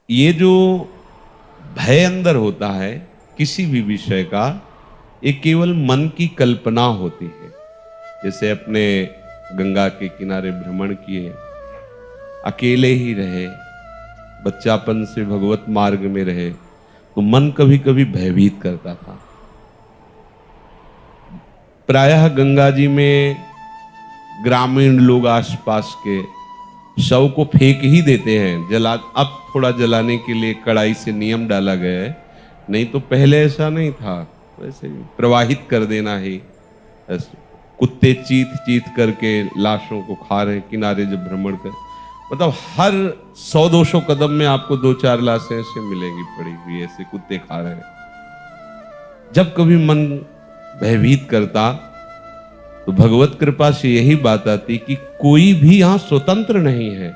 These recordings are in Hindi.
ये जो भय अंदर होता है किसी भी विषय का, ये केवल मन की कल्पना होती है। जैसे अपने गंगा के किनारे भ्रमण किए, अकेले ही रहे, बच्चापन से भगवत मार्ग में रहे, तो मन कभी कभी भयभीत करता था। प्रायः गंगा जी में ग्रामीण लोग आसपास के शव को फेंक ही देते हैं, अब थोड़ा जलाने के लिए कड़ाई से नियम डाला गया है, नहीं तो पहले ऐसा नहीं था। वैसे प्रवाहित कर देना ही, कुत्ते चीत चीत करके लाशों को खा रहे हैं किनारे जब भ्रमण कर, मतलब हर 100-200 कदम में आपको 2-4 लाशें ऐसे मिलेंगी पड़ी हुई, ऐसे कुत्ते खा रहे हैं। जब कभी मन भयभीत करता तो भगवत कृपा से यही बात आती कि कोई भी यहां स्वतंत्र नहीं है,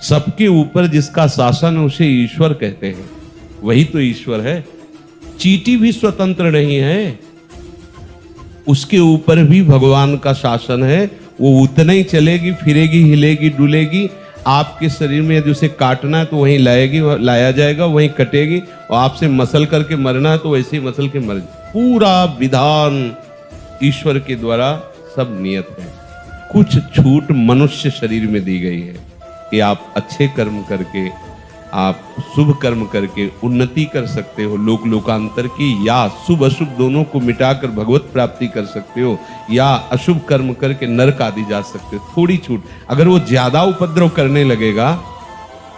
सबके ऊपर जिसका शासन है उसे ईश्वर कहते हैं, वही तो ईश्वर है। चींटी भी स्वतंत्र नहीं है, उसके ऊपर भी भगवान का शासन है, वो उतना ही चलेगी, फिरेगी, हिलेगी, डुलेगी। आपके शरीर में यदि उसे काटना है तो वहीं लाया जाएगा, वहीं कटेगी, और आपसे मसल करके मरना है तो वैसे ही मसल के मर जाए। पूरा विधान ईश्वर के द्वारा सब नियत है। कुछ छूट मनुष्य शरीर में दी गई है कि आप अच्छे कर्म करके, आप शुभ कर्म करके उन्नति कर सकते हो लोक लोकांतर की, या शुभ अशुभ दोनों को मिटाकर भगवत प्राप्ति कर सकते हो, या अशुभ कर्म करके नरक आदि जा सकते हो। थोड़ी छूट। अगर वो ज्यादा उपद्रव करने लगेगा,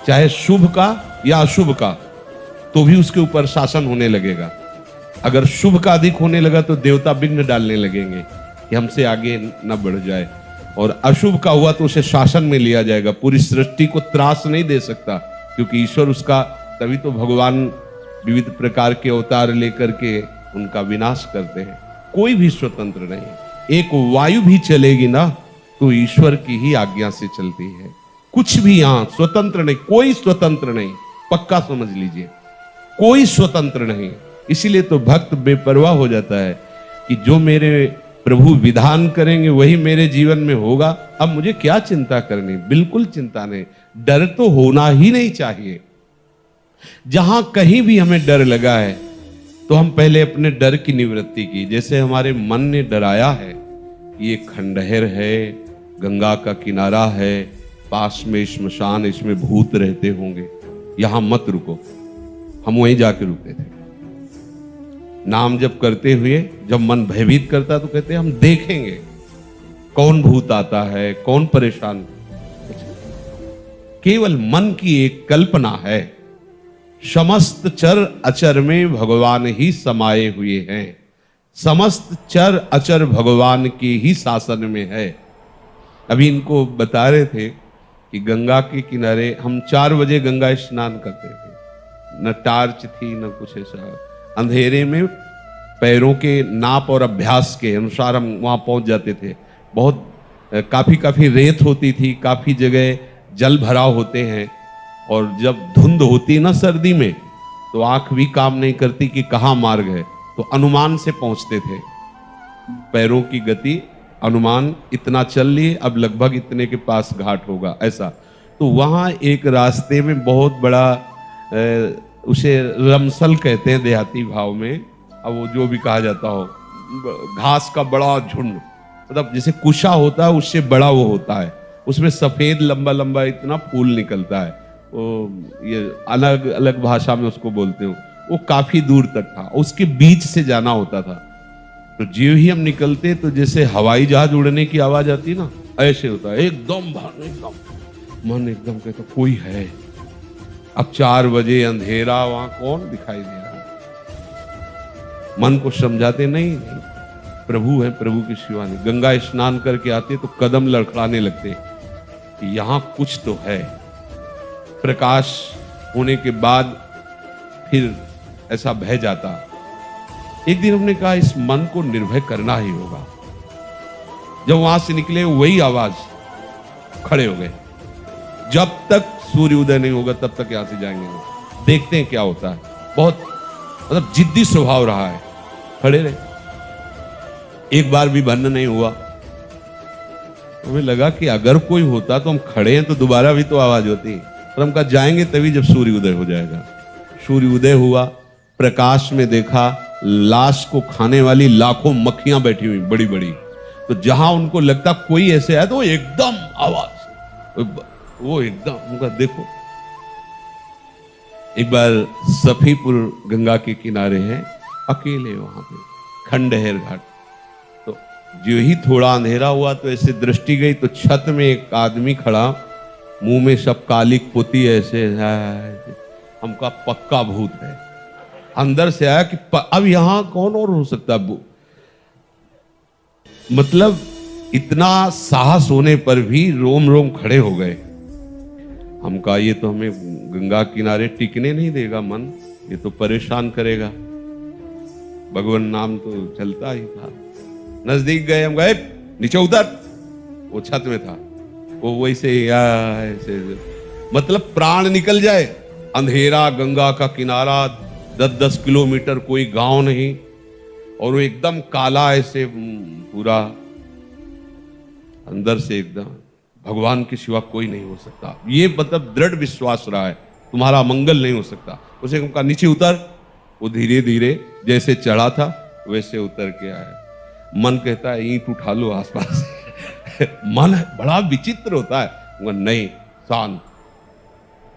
चाहे शुभ का या अशुभ का, तो भी उसके ऊपर शासन होने लगेगा। अगर शुभ का अधिक होने लगा तो देवता विघ्न डालने लगेंगे कि हमसे आगे न बढ़ जाए, और अशुभ का हुआ तो उसे शासन में लिया जाएगा। पूरी सृष्टि को त्रास नहीं दे सकता, क्योंकि ईश्वर उसका, तभी तो भगवान विविध प्रकार के अवतार लेकर के उनका विनाश करते हैं। कोई भी स्वतंत्र नहीं। एक वायु भी चलेगी ना तो ईश्वर की ही आज्ञा से चलती है। कुछ भी यहां स्वतंत्र नहीं, कोई स्वतंत्र नहीं, पक्का समझ लीजिए, कोई स्वतंत्र नहीं। इसीलिए तो भक्त बेपरवाह हो जाता है कि जो मेरे प्रभु विधान करेंगे वही मेरे जीवन में होगा, अब मुझे क्या चिंता करनी। बिल्कुल चिंता नहीं, डर तो होना ही नहीं चाहिए। जहां कहीं भी हमें डर लगा है तो हम पहले अपने डर की निवृत्ति की। जैसे हमारे मन ने डराया है, ये खंडहर है, गंगा का किनारा है, पास में श्मशान, इसमें भूत रहते होंगे, यहां मत रुको। हम वहीं जाके रुके थे। नाम जप करते हुए जब मन भयभीत करता तो कहते हम देखेंगे कौन भूत आता है, कौन परेशान। केवल मन की एक कल्पना है। समस्त चर अचर में भगवान ही समाये हुए हैं, समस्त चर अचर भगवान के ही शासन में है। अभी इनको बता रहे थे कि गंगा के किनारे हम 4 बजे गंगा स्नान करते थे, न टार्च थी न कुछ ऐसा, अंधेरे में पैरों के नाप और अभ्यास के अनुसार हम वहाँ पहुँच जाते थे। बहुत काफ़ी रेत होती थी, काफ़ी जगह जल भराव होते हैं, और जब धुंध होती ना सर्दी में तो आँख भी काम नहीं करती कि कहाँ मार्ग है, तो अनुमान से पहुँचते थे। पैरों की गति अनुमान, इतना चल लिए, अब लगभग इतने के पास घाट होगा, ऐसा। तो वहाँ एक रास्ते में बहुत बड़ा उसे रमसल कहते हैं देहाती भाव में, अब वो जो भी कहा जाता हो, घास का बड़ा झुंड, मतलब जैसे कुशा होता है उससे बड़ा वो होता है, उसमें सफेद लंबा लंबा इतना फूल निकलता है, वो ये अलग अलग भाषा में उसको बोलते हो। वो काफी दूर तक था, उसके बीच से जाना होता था। तो जो ही हम निकलते तो जैसे हवाई जहाज उड़ने की आवाज आती ना, ऐसे होता है, एकदम मन एकदम कहता कोई है। अब 4 बजे अंधेरा, वहां कौन दिखाई दे रहा है। मन को समझाते नहीं, प्रभु है, प्रभु की सेवा नहीं। गंगा स्नान करके आते तो कदम लड़खड़ाने लगते कि यहां कुछ तो है। प्रकाश होने के बाद फिर ऐसा भय जाता। एक दिन हमने कहा इस मन को निर्भय करना ही होगा। जब वहां से निकले वही आवाज, खड़े हो गए। जब तक सूर्य उदय नहीं होगा तब तक यहां से जाएंगे नहीं, देखते हैं क्या होता है। बहुत मतलब जिद्दी स्वभाव रहा है, खड़े रहे। एक बार भी बंद नहीं हुआ। हमें लगा कि अगर कोई होता तो हम खड़े हैं तो दोबारा भी तो आवाज होती। और हम कहा जाएंगे तभी जब सूर्य उदय हो जाएगा। सूर्य उदय हुआ, प्रकाश में देखा लाश को खाने वाली लाखों मक्खियां बैठी हुई बड़ी बड़ी। तो जहां उनको लगता कोई ऐसे आया तो वो एकदम आवाज, वो एकदम उनका देखो। एक बार सफीपुर गंगा के किनारे है, अकेले वहां पे खंडहर घाट। तो जो ही थोड़ा अंधेरा हुआ तो ऐसे दृष्टि गई तो छत में एक आदमी खड़ा, मुंह में सब कालिक पोती ऐसे, हमका पक्का भूत है। अंदर से आया कि अब यहां कौन और हो सकता है। मतलब इतना साहस होने पर भी रोम रोम खड़े हो गए। हम कहा ये तो हमें गंगा किनारे टिकने नहीं देगा मन, ये तो परेशान करेगा। भगवान नाम तो चलता ही था। नजदीक गए, हम गए नीचे उतर, वो छत में था। वो वैसे ऐसे मतलब प्राण निकल जाए। अंधेरा, गंगा का किनारा, 10-10 किलोमीटर, कोई गांव नहीं, और वो एकदम काला ऐसे पूरा अंदर से एकदम भगवान के सिवा कोई नहीं हो सकता। ये मतलब दृढ़ विश्वास रहा है, तुम्हारा मंगल नहीं हो सकता। उसे कहा नीचे उतर। वो धीरे धीरे जैसे चढ़ा था वैसे उतर के आया। मन कहता है ईंट उठा लो आसपास मन बड़ा विचित्र होता है। नहीं, शांत।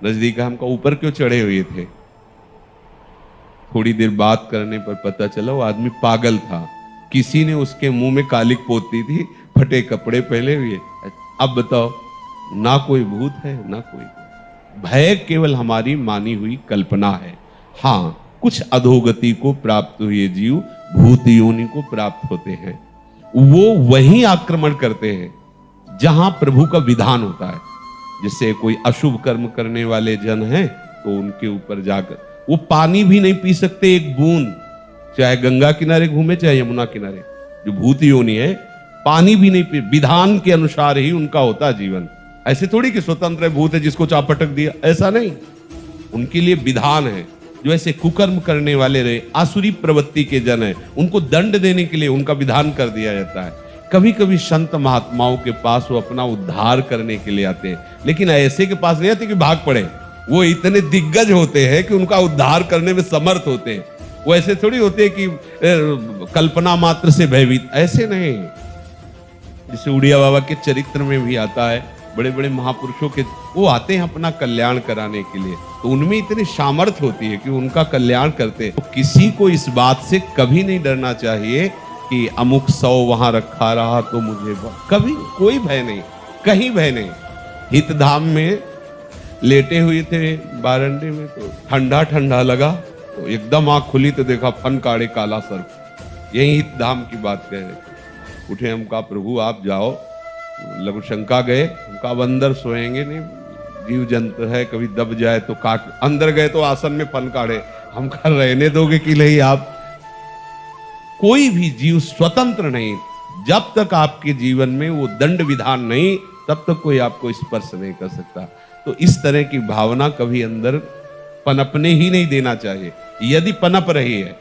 नजदीक हमको ऊपर क्यों चढ़े हुए थे। थोड़ी देर बात करने पर पता चला वो आदमी पागल था। किसी ने उसके मुंह में कालिक पोती थी, फटे कपड़े पहने हुए। अब बताओ, ना कोई भूत है ना कोई भय, केवल हमारी मानी हुई कल्पना है। हाँ, कुछ अधोगति को प्राप्त हुए जीव भूत योनि को प्राप्त होते हैं। वो वहीं आक्रमण करते हैं जहां प्रभु का विधान होता है। जिससे कोई अशुभ कर्म करने वाले जन हैं तो उनके ऊपर जाकर वो पानी भी नहीं पी सकते एक बूंद, चाहे गंगा किनारे घूमे चाहे यमुना किनारे। जो भूत योनि है पानी भी नहीं पी, विधान के अनुसार ही उनका होता है जीवन। ऐसे थोड़ी कि स्वतंत्र भूत है जिसको चापटक दिया, ऐसा नहीं। उनके लिए विधान है। जो ऐसे कुकर्म करने वाले रहे, आसुरी प्रवृत्ति के जन है, उनको दंड देने के लिए उनका विधान कर दिया जाता है। कभी कभी संत महात्माओं के पास वो अपना उद्धार करने के लिए आते हैं, लेकिन ऐसे के पास नहीं आते कि भाग पड़े। वो इतने दिग्गज होते हैं कि उनका उद्धार करने में समर्थ होते हैं। वो ऐसे थोड़ी होते हैं कि कल्पना मात्र से भयभीत, ऐसे नहीं। जैसे उड़िया बाबा के चरित्र में भी आता है, बड़े बड़े महापुरुषों के वो आते हैं अपना कल्याण कराने के लिए, तो उनमें इतनी सामर्थ्य होती है कि उनका कल्याण करते हैं। तो किसी को इस बात से कभी नहीं डरना चाहिए कि अमुक 100 वहां रखा रहा तो मुझे कभी कोई भय नहीं, कहीं भय नहीं। हितधाम में लेटे हुए थे बारंडे में, तो ठंडा ठंडा लगा, तो एकदम आंख खुली तो देखा फन काड़े काला सर्प। यही हितधाम की बात कह रहे थे। उठे, हम कहा प्रभु आप जाओ। लघु शंका गए, उनका अब अंदर सोएंगे नहीं, जीव जंतु है, कभी दब जाए तो काट। अंदर गए तो आसन में फन काढ़े। हम कहा रहने दोगे कि नहीं आप। कोई भी जीव स्वतंत्र नहीं। जब तक आपके जीवन में वो दंड विधान नहीं, तब तक कोई आपको स्पर्श नहीं कर सकता। तो इस तरह की भावना कभी अंदर पनपने ही नहीं देना चाहिए। यदि पनप रही है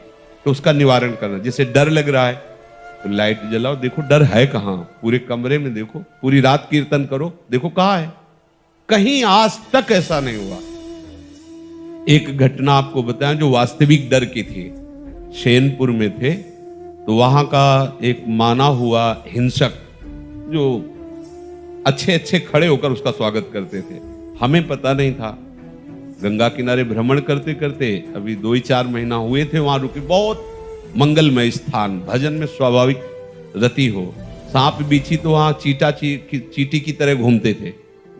तो उसका निवारण करना। जैसे डर लग रहा है तो लाइट जलाओ, देखो डर है कहां। पूरे कमरे में देखो, पूरी रात कीर्तन करो, देखो कहां है। कहीं आज तक ऐसा नहीं हुआ। एक घटना आपको बताएं जो वास्तविक डर की थी। शेनपुर में थे, तो वहां का एक माना हुआ हिंसक जो अच्छे अच्छे खड़े होकर उसका स्वागत करते थे। हमें पता नहीं था। गंगा किनारे भ्रमण करते करते अभी 2-4 महीना हुए थे वहां रुके। बहुत मंगलमय स्थान, भजन में स्वाभाविक रति हो। सांप बिच्छी तो वहां चीटी की तरह घूमते थे।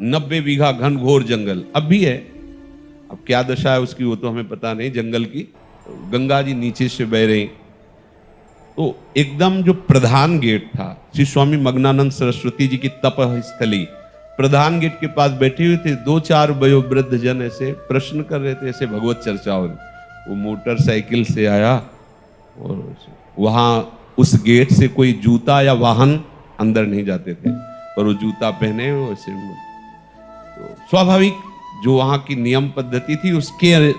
90 बीघा घनघोर जंगल अब भी है। अब क्या दशा है उसकी वो तो हमें पता नहीं। जंगल की गंगा जी नीचे से बह रही। तो एकदम जो प्रधान गेट था, श्री स्वामी मग्नानंद सरस्वती जी की तप स्थली, प्रधान गेट के पास बैठे हुए थे 2-4 वयोवृद्ध जन ऐसे प्रश्न कर रहे थे, ऐसे भगवत चर्चा हो रही। वो मोटरसाइकिल से आया और वहां उस गेट से कोई जूता या वाहन अंदर नहीं जाते थे, पर वो जूता पहने वैसे। तो स्वाभाविक जो वहां की नियम पद्धति थी उसके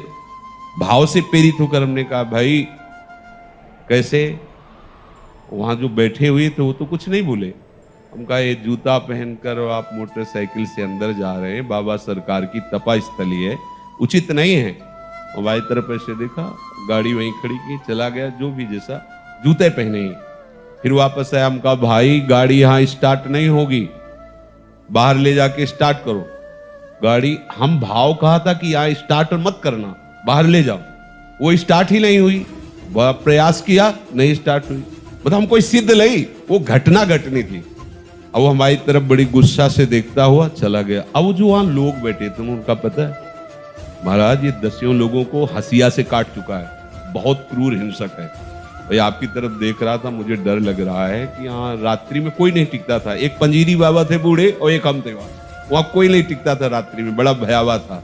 भाव से प्रेरित होकर हमने कहा भाई कैसे। वहां जो बैठे हुए थे वो तो कुछ नहीं बोले। उनका ये जूता पहनकर और आप मोटरसाइकिल से अंदर जा रहे हैं, बाबा सरकार की तपा स्थली है, उचित नहीं है। और बाई तरफ ऐसे देखा, गाड़ी वहीं खड़ी की, चला गया, जो भी जैसा, जूते पहने ही। फिर वापस आया, हम कहा भाई गाड़ी यहाँ स्टार्ट नहीं होगी, बाहर ले जाके स्टार्ट करो गाड़ी। हम भाव कहा था कि यहाँ स्टार्ट मत करना, बाहर ले जाओ, वो स्टार्ट ही नहीं हुई। बड़ा प्रयास किया, नहीं स्टार्ट हुई। मतलब हम कोई सिद्ध नहीं, वो घटना घटनी थी। अब वो हमारी तरफ बड़ी गुस्सा से देखता हुआ चला गया। अब जो वहां लोग बैठे थे उनका पता है, महाराज ये दसियों लोगों को हसिया से काट चुका है, बहुत क्रूर हिंसक है। भाई आपकी तरफ देख रहा था, मुझे डर लग रहा है कि यहाँ रात्रि में कोई नहीं टिकता था। एक पंजीरी बाबा थे बूढ़े और एक हम थे, वहां कोई नहीं टिकता था रात्रि में, बड़ा भयावह था।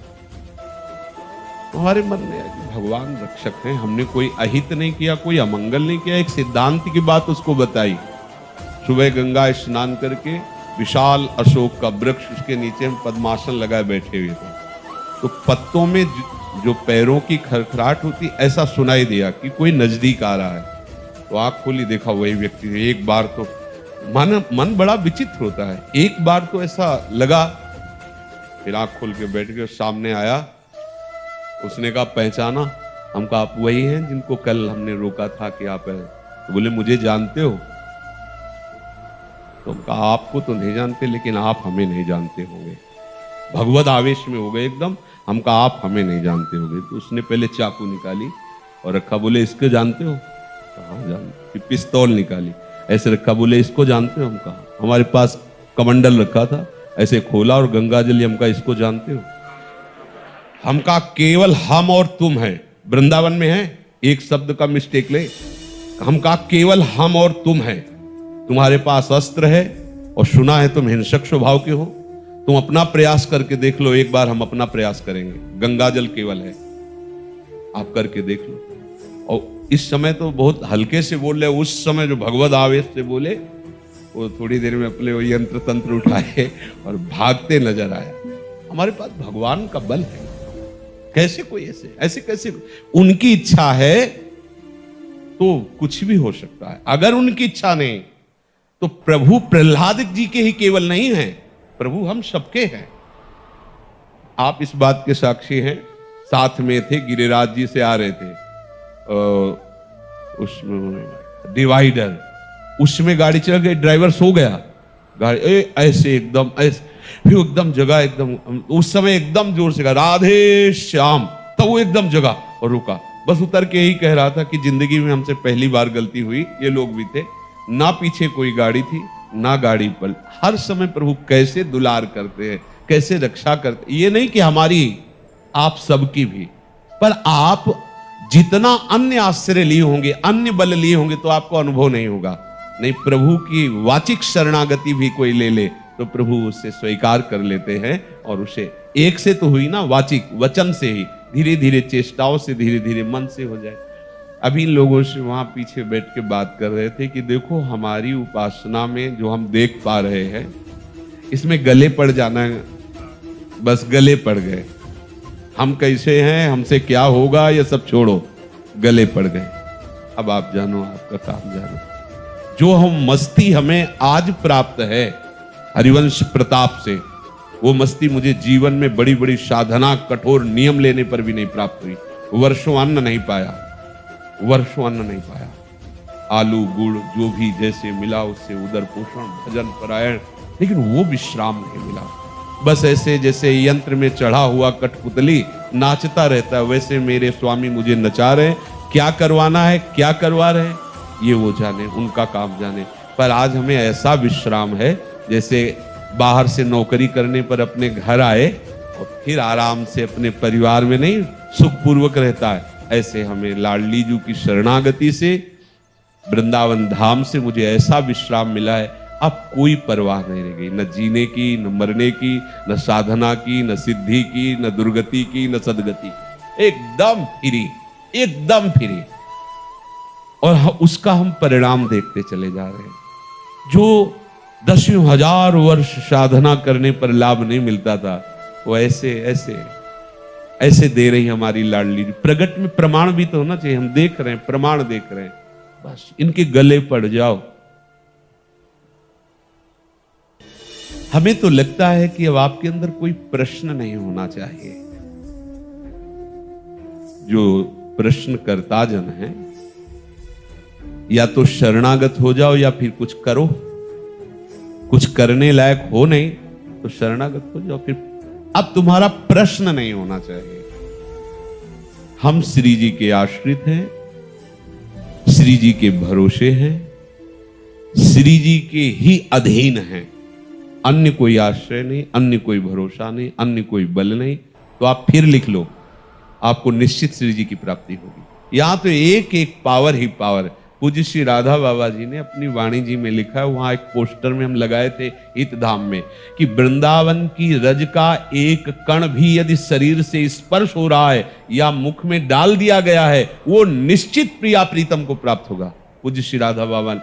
हमारे मन में भगवान रक्षक हैं, हमने कोई अहित नहीं किया, कोई अमंगल नहीं किया, एक सिद्धांत की बात उसको बताई। सुबह गंगा स्नान करके विशाल अशोक का वृक्ष, उसके नीचे हम पद्मासन लगाए बैठे हुए थे, तो पत्तों में जो पैरों की खरखराहट होती ऐसा सुनाई दिया कि कोई नजदीक आ रहा है। तो आंख खोली, देखा वही व्यक्ति। एक बार तो मन बड़ा विचित्र होता है, एक बार तो ऐसा लगा, फिर आंख खोल के बैठ गए, सामने आया। उसने कहा पहचाना? हम कहा आप वही हैं जिनको कल हमने रोका था कि आप है। तो बोले मुझे जानते हो? तो हम कहा आपको तो नहीं जानते, लेकिन आप हमें नहीं जानते होंगे। भगवत आवेश में हो गए एकदम। हम कहा आप हमें नहीं जानते होंगे। तो उसने पहले चाकू निकाली और रखा, बोले इसको जानते हो? कहा जानते। फिर पिस्तौल निकाली, ऐसे रखा, बोले इसको जानते हो? हम कहा हमारे पास कमंडल रखा था, ऐसे खोला और गंगा जल, हम कहा इसको जानते हो? हम कहा केवल हम और तुम हैं, वृंदावन में है, एक शब्द का मिस्टेक ले। हम कहा केवल हम और तुम हैं, तुम्हारे पास अस्त्र है और सुना है तुम हिंसक स्वभाव के हो, तुम अपना प्रयास करके देख लो, एक बार हम अपना प्रयास करेंगे, गंगा जल केवल है, आप करके देख लो। और इस समय तो बहुत हल्के से बोल रहे, उस समय जो भगवत आवेश से बोले, वो थोड़ी देर में अपने वो यंत्र तंत्र उठाए और भागते नजर आया। हमारे पास भगवान का बल है, कैसे कोई ऐसे कैसे, उनकी इच्छा है तो कुछ भी हो सकता है। अगर उनकी इच्छा नहीं तो प्रभु प्रहलाद जी के ही केवल नहीं है, प्रभु हम सबके हैं। आप इस बात के साक्षी हैं, साथ में थे, गिरिराज जी से आ रहे थे, उसमें डिवाइडर, उसमें गाड़ी चल गई, ड्राइवर सो गया, गाड़ी ऐसे एकदम ऐसे, फिर एकदम जगह, एकदम उस समय एकदम जोर से कहा राधे श्याम, तो वो एकदम जगह और रुका। बस उतर के यही कह रहा था कि जिंदगी में हमसे पहली बार गलती हुई, ये लोग भी थे, ना पीछे कोई गाड़ी थी ना गाड़ी पर। हर समय प्रभु कैसे दुलार करते हैं, कैसे रक्षा करते, ये नहीं कि हमारी, आप सबकी भी, पर आप जितना अन्य आश्रय लिए होंगे, अन्य बल लिए होंगे, तो आपको अनुभव नहीं होगा। नहीं, प्रभु की वाचिक शरणागति भी कोई ले ले तो प्रभु उसे स्वीकार कर लेते हैं, और उसे एक से तो हुई ना, वाचिक वचन से ही, धीरे धीरे चेष्टाओं से, धीरे धीरे मन से हो जाए। अभी लोगों से वहां पीछे बैठ के बात कर रहे थे कि देखो हमारी उपासना में जो हम देख पा रहे हैं, इसमें गले पड़ जाना है, बस गले पड़ गए। हम कैसे हैं, हमसे क्या होगा, ये सब छोड़ो, गले पड़ गए। अब आप जानो, आपका काम जानो। जो हम मस्ती हमें आज प्राप्त है हरिवंश प्रताप से, वो मस्ती मुझे जीवन में बड़ी बड़ी साधना, कठोर नियम लेने पर भी नहीं प्राप्त हुई। वर्षों अन्न नहीं पाया, वर्षों अन्न नहीं पाया। आलू गुड़ जो भी जैसे मिला उससे उदर पोषण, भजन परायण, लेकिन वो विश्राम नहीं मिला। बस ऐसे जैसे यंत्र में चढ़ा हुआ कठपुतली नाचता रहता है, वैसे मेरे स्वामी मुझे नचा रहे। क्या करवाना है, क्या करवा रहे, ये वो जाने, उनका काम जाने। पर आज हमें ऐसा विश्राम है जैसे बाहर से नौकरी करने पर अपने घर आए और फिर आराम से अपने परिवार में नहीं सुखपूर्वक रहता है, ऐसे हमें लाडली जी की शरणागति से, वृंदावन धाम से मुझे ऐसा विश्राम मिला है। अब कोई परवाह नहीं रह गई, न जीने की, न मरने की, न साधना की, न सिद्धि की, न दुर्गति की, न सदगति की, एकदम फ्री, एकदम फ्री। और उसका हम परिणाम देखते चले जा रहे हैं। जो दसियों हजार वर्ष साधना करने पर लाभ नहीं मिलता था, वो ऐसे ऐसे ऐसे दे रही हमारी लाडली। प्रगट में प्रमाण भी तो होना चाहिए, हम देख रहे हैं, प्रमाण देख रहे हैं, बस इनके गले पड़ जाओ। हमें तो लगता है कि अब आपके अंदर कोई प्रश्न नहीं होना चाहिए। जो प्रश्नकर्ता जन है, या तो शरणागत हो जाओ या फिर कुछ करो। कुछ करने लायक हो नहीं तो शरणागत हो जाओ। फिर अब तुम्हारा प्रश्न नहीं होना चाहिए। हम श्री जी के आश्रित हैं, श्री जी के भरोसे हैं, श्री जी के ही अधीन हैं। अन्य कोई आश्रय नहीं, अन्य कोई भरोसा नहीं, अन्य कोई बल नहीं। तो आप फिर लिख लो, आपको निश्चित श्री जी की प्राप्ति होगी। यहां तो एक एक पावर ही पावर। पूज्य श्री राधा बाबा जी ने अपनी वाणी जी में लिखा है, वहां एक पोस्टर में हम लगाए थे हित धाम में, कि वृंदावन की रज का एक कण भी यदि शरीर से स्पर्श हो रहा है या मुख में डाल दिया गया है, वो निश्चित प्रिया प्रीतम को प्राप्त होगा। पूज्य श्री राधा बाबा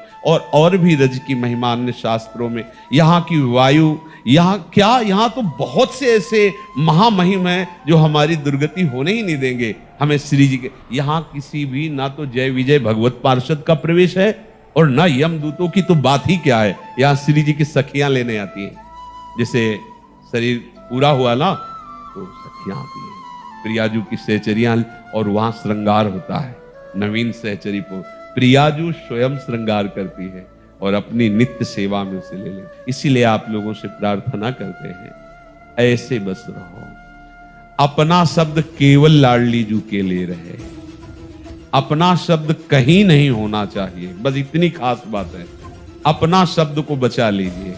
और भी रज की महिमा अन्य शास्त्रों में, यहाँ की वायु, यहाँ तो बहुत से ऐसे महामहिम हैं जो हमारी दुर्गति होने ही नहीं देंगे हमें श्री जी के। यहाँ किसी भी ना तो जय विजय भगवत पार्षद का प्रवेश है और ना यमदूतों की तो बात ही क्या है। यहाँ श्री जी की सखियां लेने आती हैं। जैसे शरीर पूरा हुआ ना तो सखियां आती हैं, प्रियाजू की सहचरियां, और वहां श्रृंगार होता है। नवीन सहचरी को प्रियाजू स्वयं श्रृंगार करती है और अपनी नित्य सेवा में उसे ले ले। इसीलिए आप लोगों से प्रार्थना करते हैं, ऐसे बस रहो। अपना शब्द केवल लाडली जू के लिए रहे, अपना शब्द कहीं नहीं होना चाहिए। बस इतनी खास बात है, अपना शब्द को बचा लीजिए।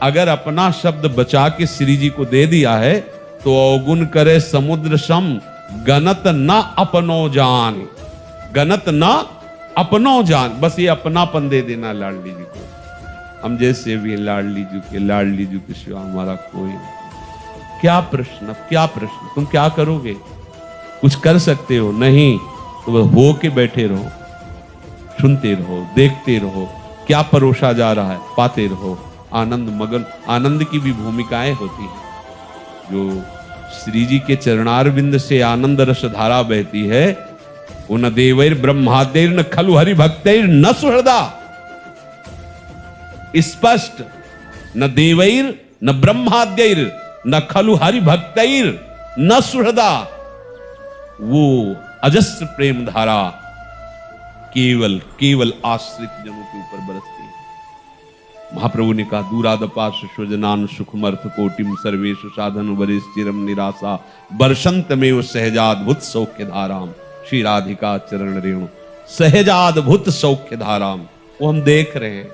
अगर अपना शब्द बचा के श्री जी को दे दिया है तो अवगुण करे समुद्र सम, गनत न अपनो जान, गनत न अपनो जान। बस ये अपनापन दे देना लाडली जी को। हम जैसे भी लाडली जी के सिवा हमारा कोई नहीं। क्या प्रश्न, क्या प्रश्न, तुम क्या करोगे? कुछ कर सकते हो? नहीं। तो बस हो के बैठे रहो, सुनते रहो, देखते रहो, क्या परोसा जा रहा है, पाते रहो। आनंद मगन, आनंद की भी भूमिकाएं होती हैं। जो श्री जी के चरणारविंद से आनंद रस धारा बहती है, वो न देवैर ब्रह्मादेर न खलु हरि भक्तैर न सुहृदा। स्पष्ट, न देवैर न ब्रह्माद्यैर न खलु हरि भक्तैर न सुहृदा। वो अजस्र प्रेम धारा केवल केवल आश्रित जनों के ऊपर बरसती है। महाप्रभु ने कहा, दूरादपाश स्वजनान सुखमर्थ कोटिम सर्वेशु साधन वरिष्ठ चिरम निराशा बरसंत में वो सहजाद्भुत सौख्य धाराम। श्री राधिका चरण रेणु सहजाद्भुत सौख्य धाराम। वो हम देख रहे हैं।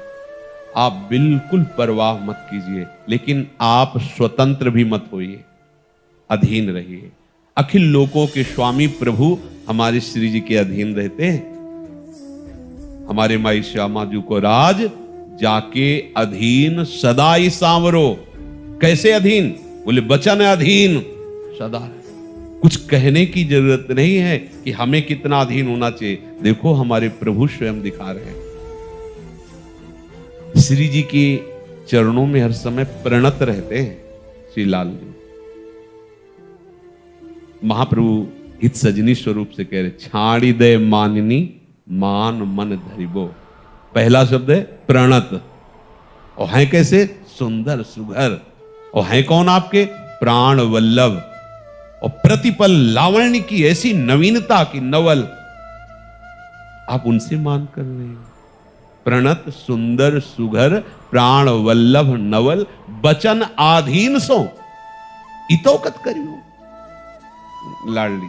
आप बिल्कुल परवाह मत कीजिए, लेकिन आप स्वतंत्र भी मत होइए, अधीन रहिए। अखिल लोकों के स्वामी प्रभु हमारे श्री जी के अधीन रहते हैं। हमारे माई श्यामा जी को राज जाके अधीन सदाई सांवरो। कैसे अधीन? बोले बचन अधीन सदा। कुछ कहने की जरूरत नहीं है कि हमें कितना अधीन होना चाहिए। देखो हमारे प्रभु स्वयं दिखा रहे हैं। श्री जी के चरणों में हर समय प्रणत रहते हैं श्री लाल जी। महाप्रभु हित सजनी स्वरूप से कह रहे, छाड़ी दे माननी मान मन धरिबो। पहला शब्द है प्रणत, और हैं कैसे? सुंदर सुघर। और हैं कौन? आपके प्राण वल्लभ। और प्रतिपल लावण्य की ऐसी नवीनता की नवल, आप उनसे मान कर रहे हैं। प्रणत सुंदर सुघर प्राण वल्लभ नवल, बचन आधीन सो इतोकत करियो। लाडली,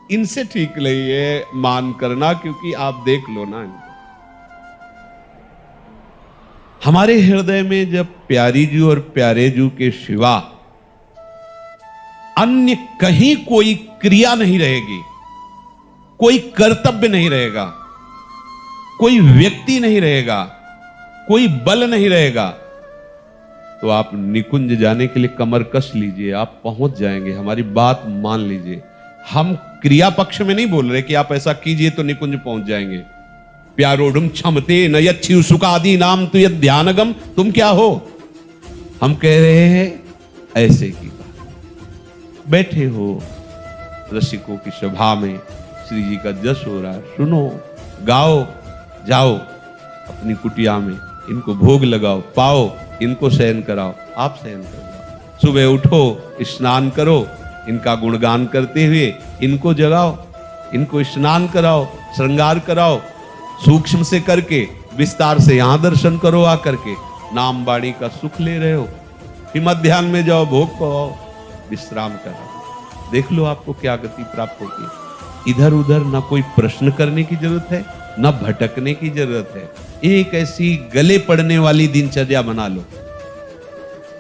इनसे ठीक नहीं है मान करना, क्योंकि आप देख लो ना, हमारे हृदय में जब प्यारी जू और प्यारे जू के सिवा अन्य कहीं कोई क्रिया नहीं रहेगी, कोई कर्तव्य नहीं रहेगा, कोई व्यक्ति नहीं रहेगा, कोई बल नहीं रहेगा, तो आप निकुंज जाने के लिए कमर कस लीजिए, आप पहुंच जाएंगे। हमारी बात मान लीजिए। हम क्रिया पक्ष में नहीं बोल रहे कि आप ऐसा कीजिए तो निकुंज पहुंच जाएंगे। प्यारोडुम क्षमते न यच्छी सुखादि नाम तु यद ध्यानगम। तुम क्या हो? हम कह रहे हैं ऐसे की बात। बैठे हो रसिकों की सभा में, श्री जी का जश हो रहा है, सुनो, गाओ, जाओ अपनी कुटिया में, इनको भोग लगाओ, पाओ, इनको शयन कराओ, आप शयन कर जाओ। सुबह उठो, स्नान करो, इनका गुणगान करते हुए इनको जगाओ, इनको स्नान कराओ, श्रृंगार कराओ, सूक्ष्म से करके, विस्तार से यहां दर्शन करो आकर के, नाम वाणी का सुख ले रहे हो। फिर मध्याह्न में जाओ, भोग पाओ, विश्राम करो। देख लो आपको क्या गति प्राप्त होगी। इधर उधर ना कोई प्रश्न करने की जरूरत है, ना भटकने की जरूरत है। एक ऐसी गले पड़ने वाली दिनचर्या बना लो,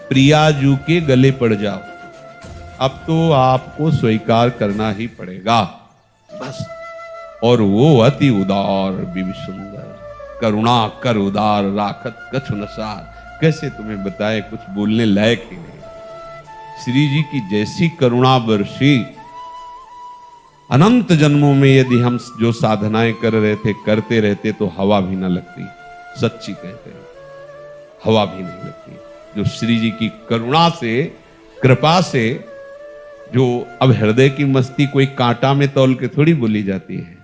प्रियाजू के गले पड़ जाओ। अब तो आपको स्वीकार करना ही पड़ेगा बस। और वो अति उदार विभि सुंदर, करुणा कर उदार राखत कछु न सार। कैसे तुम्हें बताए, कुछ बोलने लायक ही नहीं। श्री जी की जैसी करुणा वर्षी, अनंत जन्मों में यदि हम जो साधनाएं कर रहे थे करते रहते तो हवा भी ना लगती। सच्ची कहते हैं, हवा भी नहीं लगती। जो श्री जी की करुणा से, कृपा से, जो अब हृदय की मस्ती कोई कांटा में तौल के थोड़ी बोली जाती है।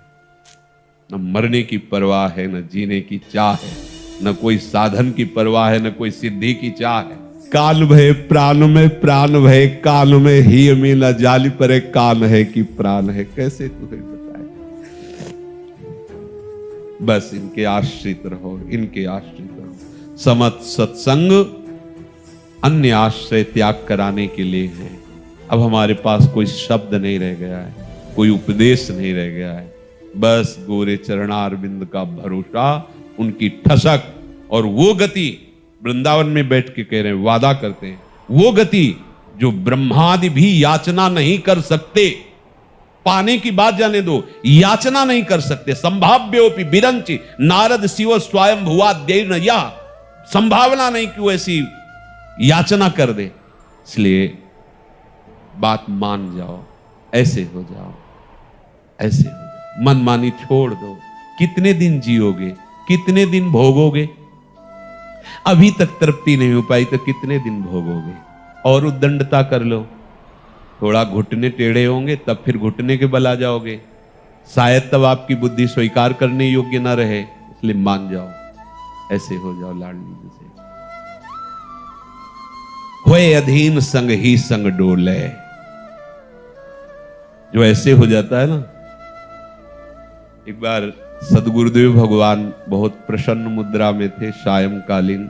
न मरने की परवाह है, न जीने की चाह है, न कोई साधन की परवाह है, न कोई सिद्धि की चाह है। काल भय प्राण में, प्राण भय कान में, ही में न जाली परे कान है कि प्राण है। कैसे तुम्हें बताए, बस इनके आश्रित रहो, इनके आश्रित रहो। समत सत्संग अन्य आश्रय त्याग कराने के लिए है। अब हमारे पास कोई शब्द नहीं रह गया है, कोई उपदेश नहीं रह गया है। बस गोरे चरणारविंद का भरोसा, उनकी ठसक, और वो गति वृंदावन में बैठ के कह रहे हैं, वादा करते हैं, वो गति जो ब्रह्मादि भी याचना नहीं कर सकते। पाने की बात जाने दो, याचना नहीं कर सकते। संभाव्योपि बिरंचि नारद शिव स्वयं भुआ देन, या संभावना नहीं कि वो ऐसी याचना कर दे। इसलिए बात मान जाओ, ऐसे हो जाओ, ऐसे हो जाओ। मनमानी छोड़ दो। कितने दिन जियोगे, कितने दिन भोगोगे? अभी तक तृप्ति नहीं हो पाई तो कितने दिन भोगोगे? और उद्दंडता कर लो, थोड़ा घुटने टेढ़े होंगे तब फिर घुटने के बल आ जाओगे। शायद तब आपकी बुद्धि स्वीकार करने योग्य ना रहे, इसलिए मान जाओ, ऐसे हो जाओ लाडली जैसे। होए अधीन संग ही संग डोले, जो ऐसे हो जाता है ना। एक बार सदगुरुदेव भगवान बहुत प्रसन्न मुद्रा में थे, सायंकालीन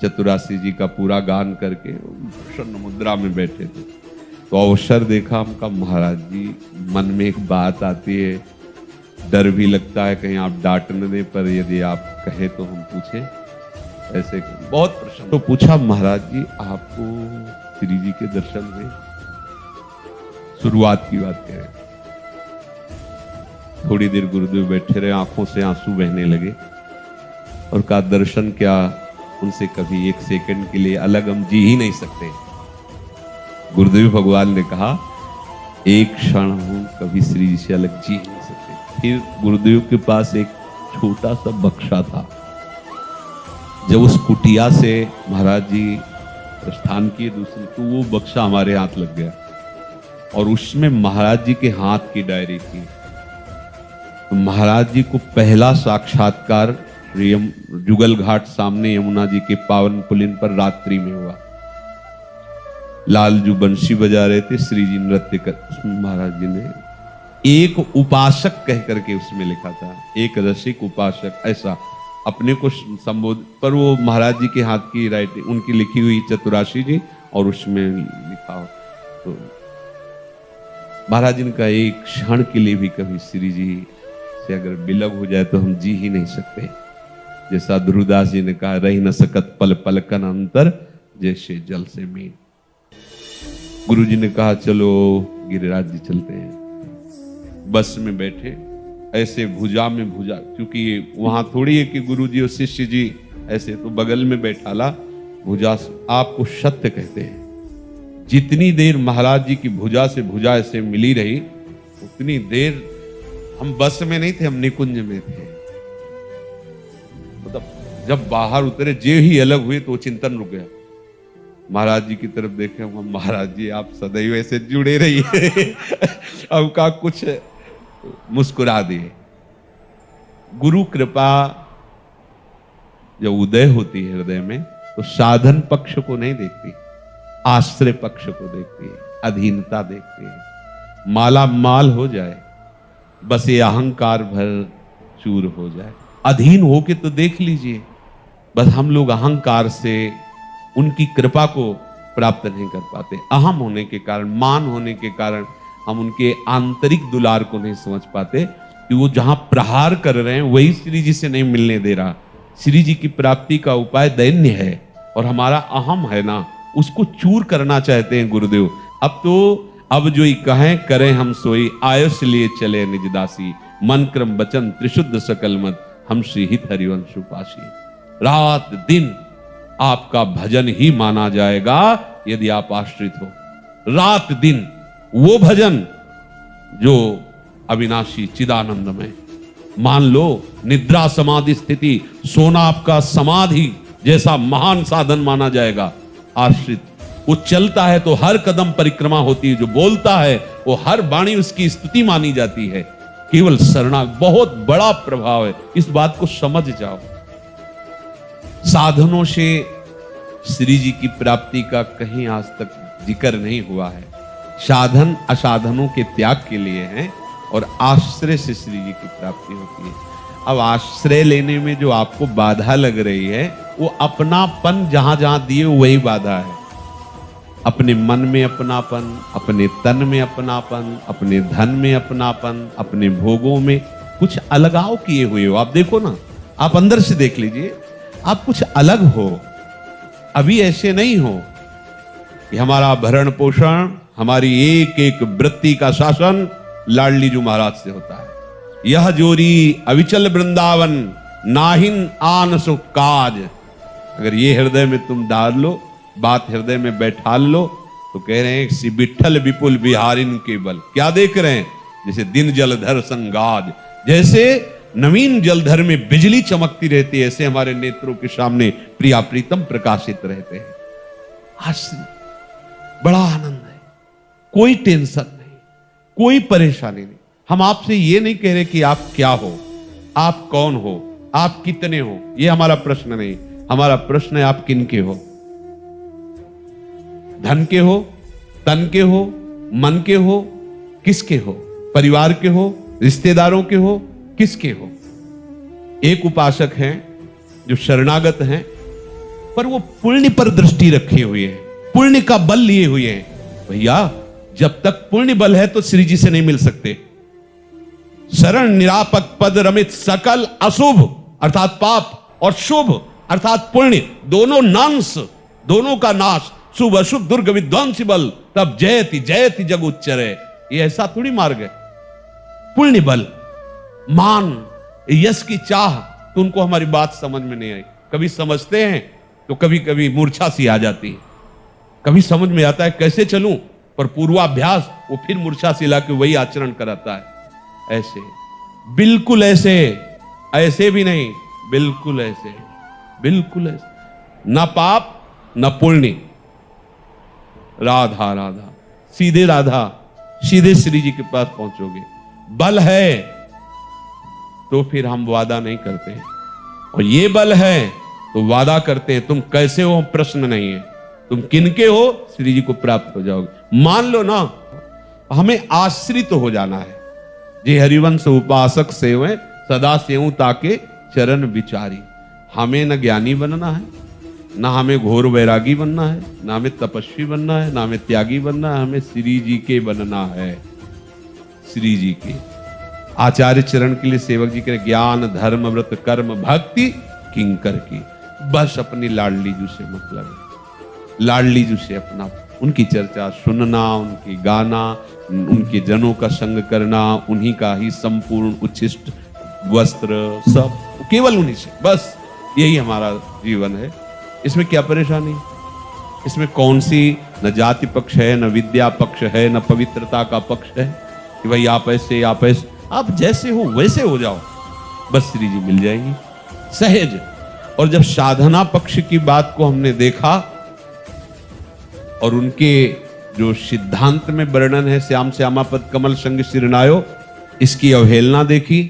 चतुरासी जी का पूरा गान करके प्रसन्न मुद्रा में बैठे थे। तो अवसर देखा हमका, महाराज जी मन में एक बात आती है, डर भी लगता है कहीं आप डांट न दें, पर यदि आप कहे तो हम पूछे। ऐसे बहुत प्रसन्न। तो पूछा, महाराज जी आपको श्री जी के दर्शन हुए? शुरुआत की बात कह रहे हैं। थोड़ी देर गुरुदेव बैठे रहे, आंखों से आंसू बहने लगे और कहा, दर्शन क्या, उनसे कभी एक सेकंड के लिए अलग हम जी ही नहीं सकते। गुरुदेव भगवान ने कहा, एक क्षण हूं कभी श्री जी से अलग जी नहीं सकते। फिर गुरुदेव के पास एक छोटा सा बक्सा था। जब उस कुटिया से महाराज जी प्रस्थान किए दूसरी, तो वो बक्सा हमारे हाथ लग गया और उसमें महाराज जी के हाथ की डायरी थी। तो महाराज जी को पहला साक्षात्कार जुगल घाट सामने यमुना जी के पावन पुलिन पर रात्रि में हुआ। लालजू बंशी बजा रहे थे, श्री जी नृत्य कर, उसमें महाराज जी ने एक उपासक कह करके उसमें लिखा था, एक रसिक उपासक, ऐसा अपने को संबोध, पर वो महाराज जी के हाथ की राइटिंग, उनकी लिखी हुई चतुराशी जी, और उसमें लिखा हो। तो महाराज जी ने कहा, एक क्षण के लिए भी कभी श्री जी से अगर विलग हो जाए तो हम जी ही नहीं सकते। जैसा ध्रुवदास जी ने कहा, रही न सकत पल पलकन अंतर, जैसे जल से मीन। गुरु जी ने कहा, चलो गिरिराज जी चलते हैं। बस में बैठे, ऐसे भुजा में भुजा, क्योंकि वहां थोड़ी है कि गुरु जी और शिष्य जी ऐसे, तो बगल में बैठाला भुजा। आपको सत्य कहते हैं, जितनी देर महाराज जी की भुजा से भुजा ऐसे मिली रही, उतनी देर हम बस में नहीं थे, हम निकुंज में थे। मतलब जब बाहर उतरे, जे ही अलग हुए तो चिंतन रुक गया। महाराज जी की तरफ देखे हम, महाराज जी आप सदैव ऐसे जुड़े रहिए। अब का कुछ मुस्कुरा दिए। गुरु कृपा जब उदय होती है हृदय में, तो तो साधन पक्ष को नहीं देखती, आश्रय पक्ष को देखती है, अधीनता देखती है। माला माल हो जाए, बस ये अहंकार भर चूर हो जाए। अधीन होके तो देख लीजिए, बस हम लोग अहंकार से उनकी कृपा को प्राप्त नहीं कर पाते। अहम होने के कारण, मान होने के कारण हम उनके आंतरिक दुलार को नहीं समझ पाते कि वो जहां प्रहार कर रहे हैं वही श्री जी से नहीं मिलने दे रहा। श्री जी की प्राप्ति का उपाय दैन्य है और हमारा अहम है ना, उसको चूर करना चाहते हैं गुरुदेव। अब जो ही कहें करें हम सोई, आयुष लिए चले निज दासी, मन क्रम वचन त्रिशुद्ध सकल मत, हम श्री हित हरिवंश उपासी। रात दिन आपका भजन ही माना जाएगा यदि आप आश्रित हो। रात दिन वो भजन जो अविनाशी चिदानंद में, मान लो निद्रा समाधि स्थिति, सोना आपका समाधि जैसा महान साधन माना जाएगा। आश्रित वो चलता है तो हर कदम परिक्रमा होती है, जो बोलता है वो हर वाणी उसकी स्तुति मानी जाती है। केवल शरणा बहुत बड़ा प्रभाव है, इस बात को समझ जाओ। साधनों से श्री जी की प्राप्ति का कहीं आज तक जिक्र नहीं हुआ है। साधन असाधनों के त्याग के लिए हैं और आश्रय से श्री जी की प्राप्ति होती है। अब आश्रय लेने में जो आपको बाधा लग रही है, वो अपनापन जहां जहां दिए वही बाधा है। अपने मन में अपनापन, अपने तन में अपनापन, अपने धन में अपनापन, अपने भोगों में कुछ अलगाव किए हुए हो। आप देखो ना, आप अंदर से देख लीजिए, आप कुछ अलग हो। अभी ऐसे नहीं हो कि हमारा भरण पोषण, हमारी एक एक वृत्ति का शासन लाडली जी महाराज से होता है। यह जोरी अविचल वृंदावन, नाहिन आन सुख काज। अगर ये हृदय में तुम डाल लो, बात हृदय में बैठा लो, तो कह रहे हैं सी बिट्ठल विपुल बिहारिन के बल। क्या देख रहे हैं? जैसे दिन जलधर संगाज, जैसे नवीन जलधर में बिजली चमकती रहती है, ऐसे हमारे नेत्रों के सामने प्रिया प्रीतम प्रकाशित रहते हैं। आश्रित बड़ा आनंद है, कोई टेंशन नहीं, कोई परेशानी नहीं। हम आपसे ये नहीं कह रहे कि आप क्या हो, आप कौन हो, आप कितने हो, ये हमारा प्रश्न नहीं। हमारा प्रश्न है आप किन के हो। धन के हो, तन के हो, मन के हो, किसके हो? परिवार के हो, रिश्तेदारों के हो, किसके हो? एक उपासक हैं जो शरणागत हैं, पर वो पुण्य पर दृष्टि रखे हुए हैं, पुण्य का बल लिए हुए हैं। भैया जब तक पुण्य बल है तो श्री जी से नहीं मिल सकते। शरण निरापक पद रमित सकल अशुभ अर्थात पाप और शुभ अर्थात पुण्य, दोनों नांश, दोनों का नाश। शुभ अशुभ दुर्ग विध्वंसी बल, तब जयति जयति जग उच्चरे। ये ऐसा थोड़ी मार्ग है। पुण्य बल, मान, यश की चाह, तो उनको हमारी बात समझ में नहीं आई। कभी समझते हैं तो कभी कभी मूर्छा सी आ जाती है, कभी समझ में आता है कैसे चलूं, पर पूर्वाभ्यास वो फिर मूर्छा सी ला के वही आचरण कराता है। ऐसे बिल्कुल ऐसे, ऐसे भी नहीं, बिल्कुल ऐसे, बिल्कुल ऐसे। न पाप न पुण्य, राधा राधा, सीधे राधा, सीधे श्री जी के पास पहुंचोगे। बल है तो फिर हम वादा नहीं करते, और ये बल है तो वादा करते हैं। तुम कैसे हो प्रश्न नहीं है, तुम किनके हो, श्री जी को प्राप्त हो जाओगे। मान लो ना, हमें आश्रित हो जाना है। जे हरिवंश उपासक सेवे सदा सेऊ ताके चरण विचारी। हमें न ज्ञानी बनना है, ना हमें घोर वैरागी बनना है, ना हमें तपस्वी बनना है, ना हमें त्यागी बनना है, हमें श्री जी के बनना है। श्री जी के आचार्य चरण के लिए सेवक जी के ज्ञान धर्म व्रत कर्म भक्ति किंकर की, बस अपनी लाडली जी से मतलब है। लाडली जी से अपना, उनकी चर्चा सुनना, उनकी गाना, उनके जनों का संग करना, उन्हीं का ही संपूर्ण उच्छिष्ट वस्त्र, सब केवल उन्हीं से, बस यही हमारा जीवन है। इसमें क्या परेशानी? इसमें कौन सी न जाति पक्ष है, न विद्या पक्ष है, न पवित्रता का पक्ष है कि भाई आप ऐसे, आप ऐसे, आप जैसे हो वैसे हो जाओ, बस श्री जी मिल जाएंगी सहज। और जब साधना पक्ष की बात को हमने देखा और उनके जो सिद्धांत में वर्णन है, श्याम श्यामा पद कमल संग सिरनायो, इसकी अवहेलना देखी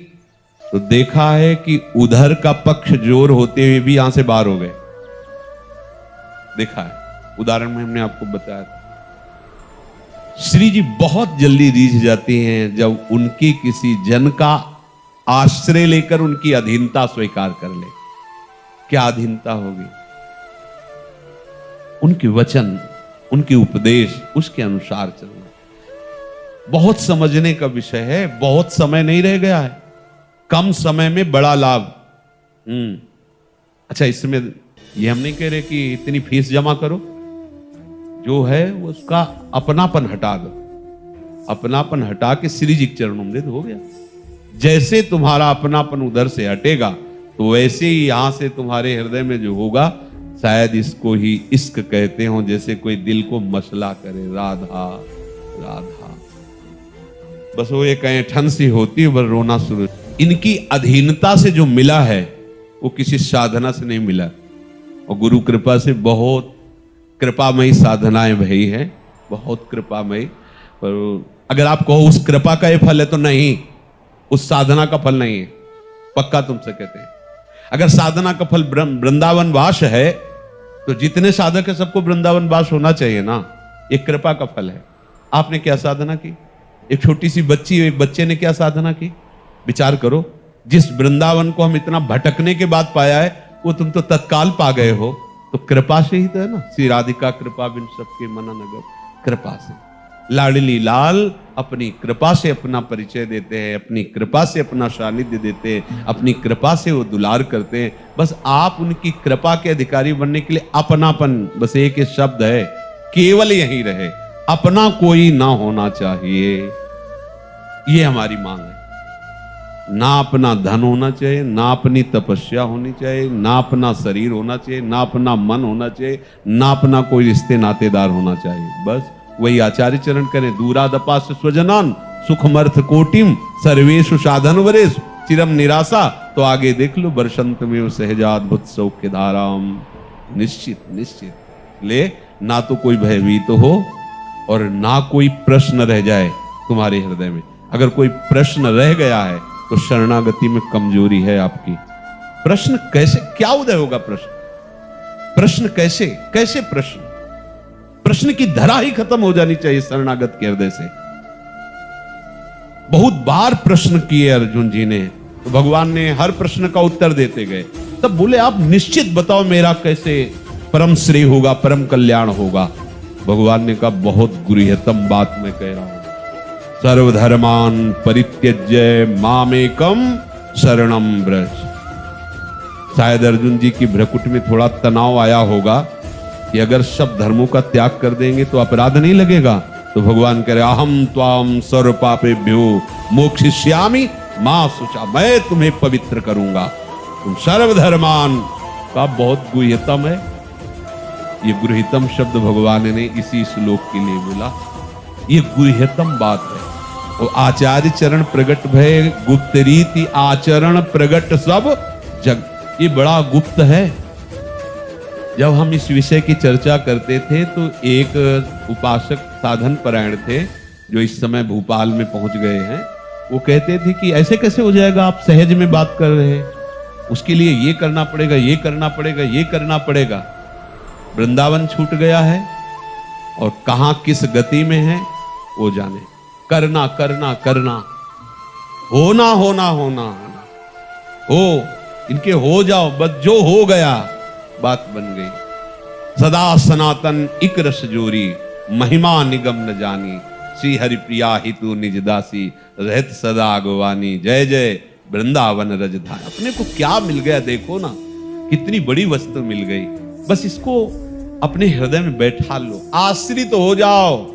तो देखा है कि उधर का पक्ष जोर होते हुए भी यहां से बाहर हो गए। देखा है, उदाहरण में हमने आपको बताया था। श्री जी बहुत जल्दी रीझ जाती हैं जब उनकी किसी जन का आश्रय लेकर उनकी अधीनता स्वीकार कर ले। क्या अधीनता होगी? उनके वचन, उनके उपदेश, उसके अनुसार चलना। बहुत समझने का विषय है, बहुत समय नहीं रह गया है, कम समय में बड़ा लाभ। अच्छा, इसमें ये हम नहीं कह रहे कि इतनी फीस जमा करो, जो है उसका अपनापन हटा दो। अपनापन हटा के श्री जी के चरणों में हो गया। जैसे तुम्हारा अपनापन उधर से हटेगा तो वैसे ही यहां से तुम्हारे हृदय में जो होगा, शायद इसको ही इश्क कहते हो। जैसे कोई दिल को मसला करे, राधा राधा, बस वो एक ऐंठन सी होती है, बस रोना शुरू। इनकी अधीनता से जो मिला है वो किसी साधना से नहीं मिला, और गुरु कृपा से बहुत कृपामयी साधनाएं भई है, बहुत कृपामयी। पर अगर आप कहो उस कृपा का ये फल है तो नहीं, उस साधना का फल नहीं है, पक्का तुमसे कहते हैं। अगर साधना का फल वृंदावन वास है तो जितने साधक है सबको वृंदावन वास होना चाहिए ना। एक कृपा का फल है। आपने क्या साधना की? एक छोटी सी बच्ची, एक बच्चे ने क्या साधना की? विचार करो। जिस वृंदावन को हम इतना भटकने के बाद पाया है, वो तुम तो तत्काल पा गए हो, तो कृपा से ही तो है ना। श्री राधिका कृपा बिन सबके मना नगर, कृपा से। लाडली लाल अपनी कृपा से अपना परिचय देते हैं, अपनी कृपा से अपना सानिध्य देते हैं, अपनी कृपा से वो दुलार करते हैं। बस आप उनकी कृपा के अधिकारी बनने के लिए अपनापन, बस एक ही शब्द है, केवल यही रहे, अपना कोई ना होना चाहिए। ये हमारी मांग है। ना अपना धन होना चाहिए, ना अपनी तपस्या होनी चाहिए, ना अपना शरीर होना चाहिए, ना अपना मन होना चाहिए, ना अपना कोई रिश्ते नातेदार होना चाहिए। बस वही आचार्य चरण करें। दूरादपास स्वजनान सुखमर्थ कोटिम सर्वेशु साधन वरेश चिरम निराशा। तो आगे देख लो, बरसंत में सहजाद्भुत सौख्य धाराम। निश्चित निश्चित ले, ना तो कोई भयभीत हो और ना कोई प्रश्न रह जाए तुम्हारे हृदय में। अगर कोई प्रश्न रह गया है तो शरणागति में कमजोरी है आपकी। प्रश्न कैसे, क्या उदय होगा? प्रश्न कैसे कैसे प्रश्न की धरा ही खत्म हो जानी चाहिए शरणागत के हृदय से। बहुत बार प्रश्न किए अर्जुन जी ने, तो भगवान ने हर प्रश्न का उत्तर देते गए। तब बोले आप निश्चित बताओ मेरा कैसे परम श्रेय होगा, परम कल्याण होगा। भगवान ने कहा बहुत गुरुहितम बात मैं कह रहा हूं। सर्वधर्मान परित्यज्य मामेकम शरणम व्रज। शायद अर्जुन जी की भ्रकुट में थोड़ा तनाव आया होगा कि अगर सब धर्मों का त्याग कर देंगे तो अपराध नहीं लगेगा। तो भगवान कह रहे अहम त्वाम सर्व पापेभ्यो मोक्षयिष्यामि मां शुचा, मैं तुम्हें पवित्र करूंगा। तुम सर्वधर्मान का बहुत गुह्यतम है। ये गुह्यतम शब्द भगवान ने इसी श्लोक के लिए बोला। ये गुह्यतम बात है। और आचार्य चरण प्रगट भय गुप्त रीति आचरण प्रगट सब जग। ये बड़ा गुप्त है। जब हम इस विषय की चर्चा करते थे तो एक उपासक साधन परायण थे जो इस समय भोपाल में पहुंच गए हैं। वो कहते थे कि ऐसे कैसे हो जाएगा, आप सहज में बात कर रहे हैं, उसके लिए ये करना पड़ेगा, ये करना पड़ेगा, ये करना पड़ेगा। वृंदावन छूट गया है और कहां किस गति में है वो जाने। करना करना करना, होना होना होना हो, इनके हो जाओ, बस जो हो गया बात बन गई। सदा सनातन इक रस जोरी महिमा निगम न जानी। श्री हरि प्रिया हितु निज दासी रहत सदा अगवानी। जय जय वृंदावन रजधानी। अपने को क्या मिल गया देखो ना, कितनी बड़ी वस्तु मिल गई। बस इसको अपने हृदय में बैठा लो, आश्रित हो जाओ,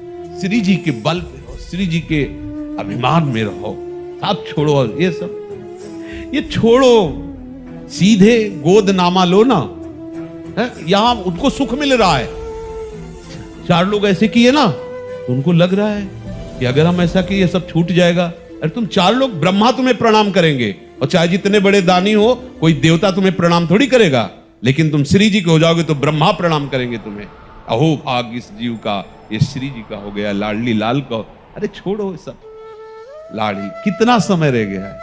श्री जी के बल पे रहो, श्री जी के अभिमान में रहो। सब छोड़ो, ये सब ये छोड़ो, सीधे गोदनामा लो ना। यहां उनको सुख मिल रहा है। चार लोग ऐसे किए ना तो उनको लग रहा है कि अगर हम ऐसा किए सब छूट जाएगा। अरे तुम चार लोग, ब्रह्मा तुम्हें प्रणाम करेंगे, और चाहे जितने बड़े दानी हो, कोई देवता तुम्हें प्रणाम थोड़ी करेगा। लेकिन तुम श्री जी के हो जाओगे तो ब्रह्मा प्रणाम करेंगे तुम्हें। अहो भाग इस जीव का, ये श्री जी का हो गया, लाडली लाल का। अरे छोड़ो सब लाड़ी, कितना समय रह गया है।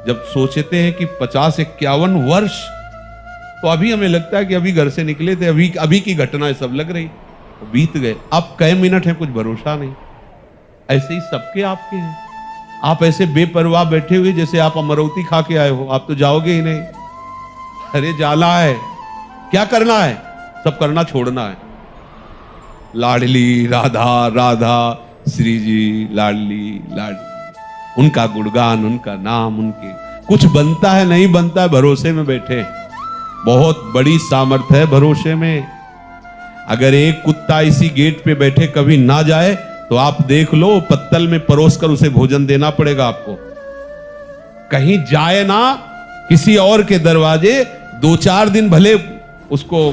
जब सोचते हैं कि 50-51 वर्ष तो अभी हमें लगता है कि अभी घर से निकले थे, अभी अभी की घटना है, सब लग रही, तो बीत गए। अब कई मिनट है कुछ भरोसा नहीं। ऐसे ही सबके आपके हैं। आप ऐसे बेपरवाह बैठे हुए जैसे आप अमरौती खा के आए हो, आप तो जाओगे ही नहीं। अरे जाना है, क्या करना है, सब करना छोड़ना है। लाडली राधा राधा श्री जी, लाडली लाडली, उनका गुणगान, उनका नाम, उनके कुछ बनता है नहीं बनता है, भरोसे में बैठे। बहुत बड़ी सामर्थ्य है भरोसे में। अगर एक कुत्ता इसी गेट पे बैठे कभी ना जाए तो आप देख लो, पत्तल में परोस कर उसे भोजन देना पड़ेगा आपको। कहीं जाए ना किसी और के दरवाजे, 2-4 दिन भले उसको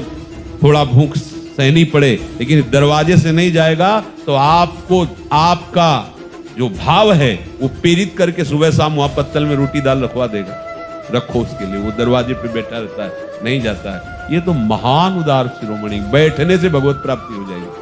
थोड़ा भूख सहनी पड़े, लेकिन दरवाजे से नहीं जाएगा तो आपको, आपका जो भाव है वो प्रेरित करके सुबह शाम वहां पत्तल में रोटी दाल रखवा देगा। रखो उसके लिए, वो दरवाजे पे बैठा रहता है, नहीं जाता है। ये तो महान उदार शिरोमणि, बैठने से भगवत प्राप्ति हो जाएगी।